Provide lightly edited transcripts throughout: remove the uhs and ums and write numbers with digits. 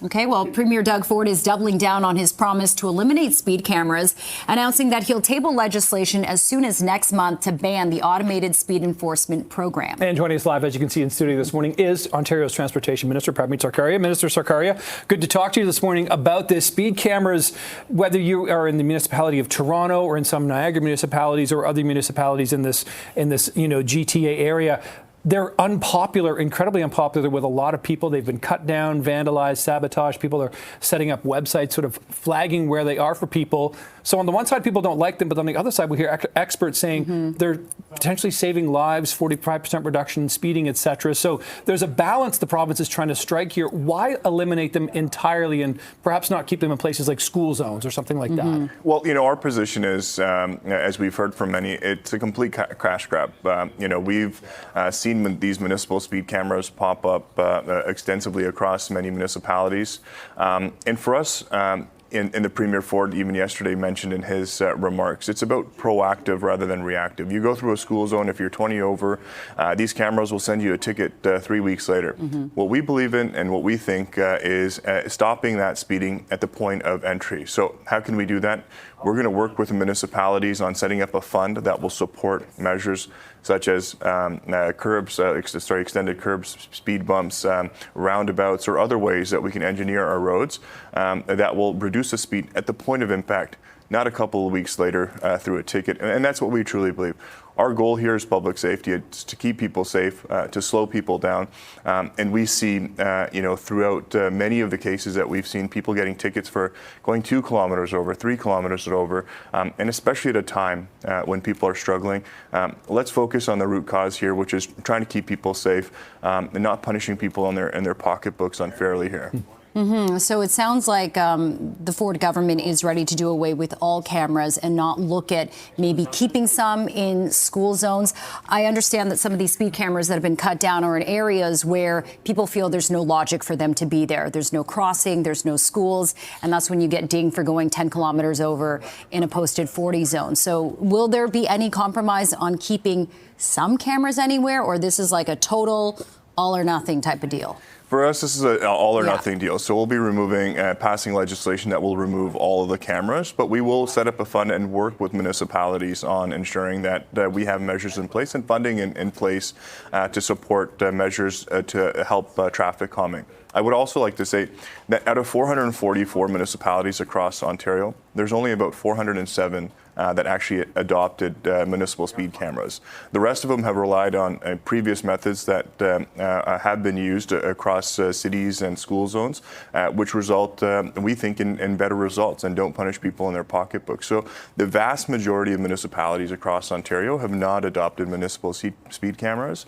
Okay, well, Premier Doug Ford is doubling down on his promise to eliminate speed cameras, announcing that he'll table legislation as soon as next month to ban the automated speed enforcement program. And joining us live, as you can see in studio this morning, is Ontario's Transportation Minister Prabmeet Sarkaria. Minister Sarkaria, good to talk to you this morning about this. Speed cameras, whether you are in the municipality of Toronto or in some Niagara municipalities or other municipalities in this GTA area. They're unpopular, incredibly unpopular with a lot of people. They've been cut down, vandalized, sabotaged. People are setting up websites, sort of flagging where they are for people. So on the one side, people don't like them, but on the other side, we hear experts saying they're potentially saving lives, 45% reduction in speeding, etc. So there's a balance the province is trying to strike here. Why eliminate them entirely and perhaps not keep them in places like school zones or something like that? Well, our position is, as we've heard from many, it's a complete cash grab. We've seen these municipal speed cameras pop up extensively across many municipalities. And for us, in the Premier Ford, even yesterday, mentioned in his remarks, it's about proactive rather than reactive. You go through a school zone, if you're 20 over, these cameras will send you a ticket 3 weeks later. What we believe in and what we think is stopping that speeding at the point of entry. So how can we do that? We're going to work with the municipalities on setting up a fund that will support measures such as extended curbs, speed bumps, roundabouts, or other ways that we can engineer our roads that will reduce the speed at the point of impact, not a couple of weeks later through a ticket. And that's what we truly believe. Our goal here is public safety. It's to keep people safe, to slow people down. And we see, throughout many of the cases that we've seen, people getting tickets for going 2 kilometers over, 3 kilometers over, and especially at a time when people are struggling. Let's focus on the root cause here, which is trying to keep people safe and not punishing people in their pocketbooks unfairly here. So it sounds like the Ford government is ready to do away with all cameras and not look at maybe keeping some in school zones. I understand that some of these speed cameras that have been cut down are in areas where people feel there's no logic for them to be there. There's no crossing, there's no schools, and that's when you get dinged for going 10 kilometers over in a posted 40 zone. So will there be any compromise on keeping some cameras anywhere, or this is like a total all or nothing type of deal? For us, this is an all or nothing deal. So we'll be passing legislation that will remove all of the cameras, but we will set up a fund and work with municipalities on ensuring that we have measures in place and funding in place to support measures to help traffic calming. I would also like to say that out of 444 municipalities across Ontario, there's only about 407 that actually adopted municipal speed cameras. The rest of them have relied on previous methods that have been used across cities and school zones, which result, we think, in better results and don't punish people in their pocketbook. So the vast majority of municipalities across Ontario have not adopted municipal speed cameras.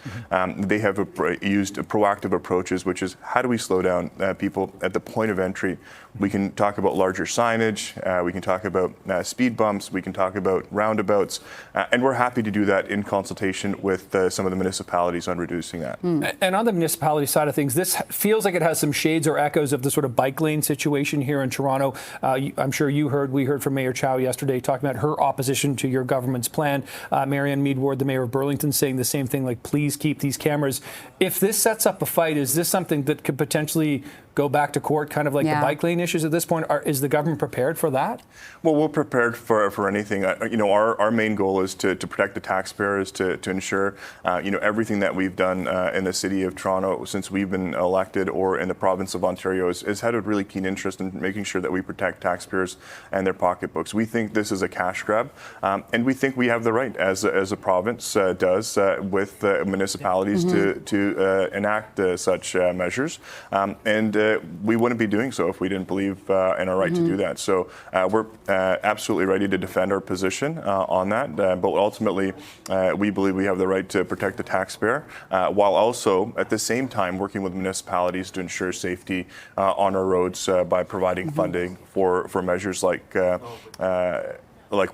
They have used proactive approaches, which is how do we slow down people at the point of entry. We can talk about larger signage, we can talk about speed bumps, we can talk about roundabouts, and we're happy to do that in consultation with some of the municipalities on reducing that. And on the municipality side of things, this feels like it has some shades or echoes of the sort of bike lane situation here in Toronto. I'm sure we heard from Mayor Chow yesterday talking about her opposition to your government's plan. Marianne Mead Ward, the mayor of Burlington, saying the same thing, like, please keep these cameras. If this sets up a fight, is this something that could potentially go back to court, kind of like the bike lane issues at this point? Is the government prepared for that? Well, we're prepared for anything. Our main goal is to protect the taxpayers, to ensure, everything that we've done in the city of Toronto since we've been elected or in the province of Ontario is had a really keen interest in making sure that we protect taxpayers and their pocketbooks. We think this is a cash grab, and we think we have the right, as a province does, with municipalities to enact such measures. And we wouldn't be doing so if we didn't believe in our right to do that. So we're absolutely ready to defend our position on that. But ultimately, we believe we have the right to protect the taxpayer, while also at the same time working with municipalities to ensure safety on our roads by providing funding for measures like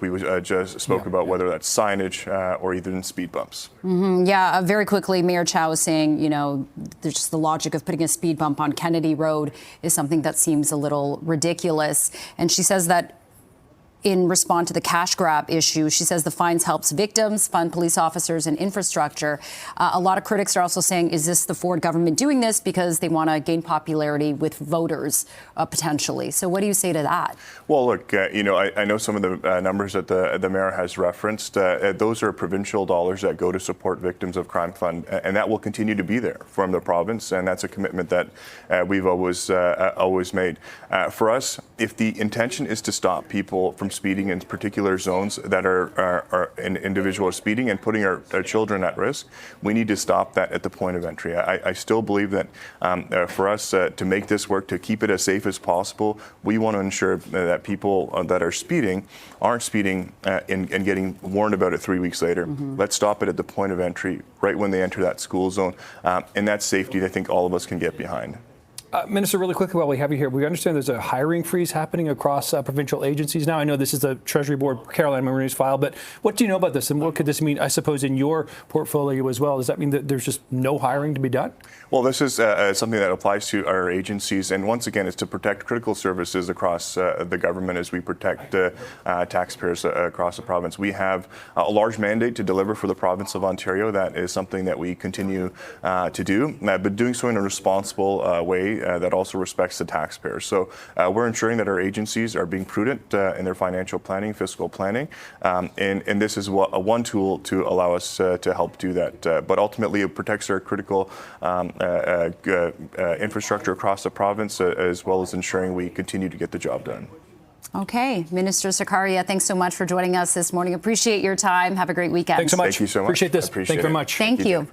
we just spoke about, whether that's signage or even speed bumps. Yeah, very quickly, Mayor Chow is saying, there's just the logic of putting a speed bump on Kennedy Road is something that seems a little ridiculous. And she says that in response to the cash grab issue. She says the fines helps victims, fund police officers and infrastructure. A lot of critics are also saying, is this the Ford government doing this because they want to gain popularity with voters potentially? So what do you say to that? Well, look, I know some of the numbers that the mayor has referenced. Those are provincial dollars that go to support victims of crime fund, and that will continue to be there from the province, and that's a commitment that we've always made. For us, if the intention is to stop people from speeding in particular zones that are individual speeding and putting our children at risk, we need to stop that at the point of entry. I still believe that for us to make this work, to keep it as safe as possible, we want to ensure that people that are speeding aren't speeding and getting warned about it 3 weeks later. Let's stop it at the point of entry, right when they enter that school zone. And that's safety that I think all of us can get behind. Minister, really quickly while we have you here, we understand there's a hiring freeze happening across provincial agencies now. I know this is the Treasury Board Caroline Mulroney's file, but what do you know about this, and what could this mean, I suppose, in your portfolio as well? Does that mean that there's just no hiring to be done? Well, this is something that applies to our agencies, and once again, it's to protect critical services across the government as we protect taxpayers across the province. We have a large mandate to deliver for the province of Ontario. That is something that we continue to do, but doing so in a responsible way that also respects the taxpayers. So we're ensuring that our agencies are being prudent in their financial planning, fiscal planning, and this is one tool to allow us to help do that. But ultimately, it protects our critical infrastructure across the province, as well as ensuring we continue to get the job done. Okay. Minister Sarkaria, thanks so much for joining us this morning. Appreciate your time. Have a great weekend. Thanks so much. Thank you so much. Appreciate this. Thank you very much. Thank you.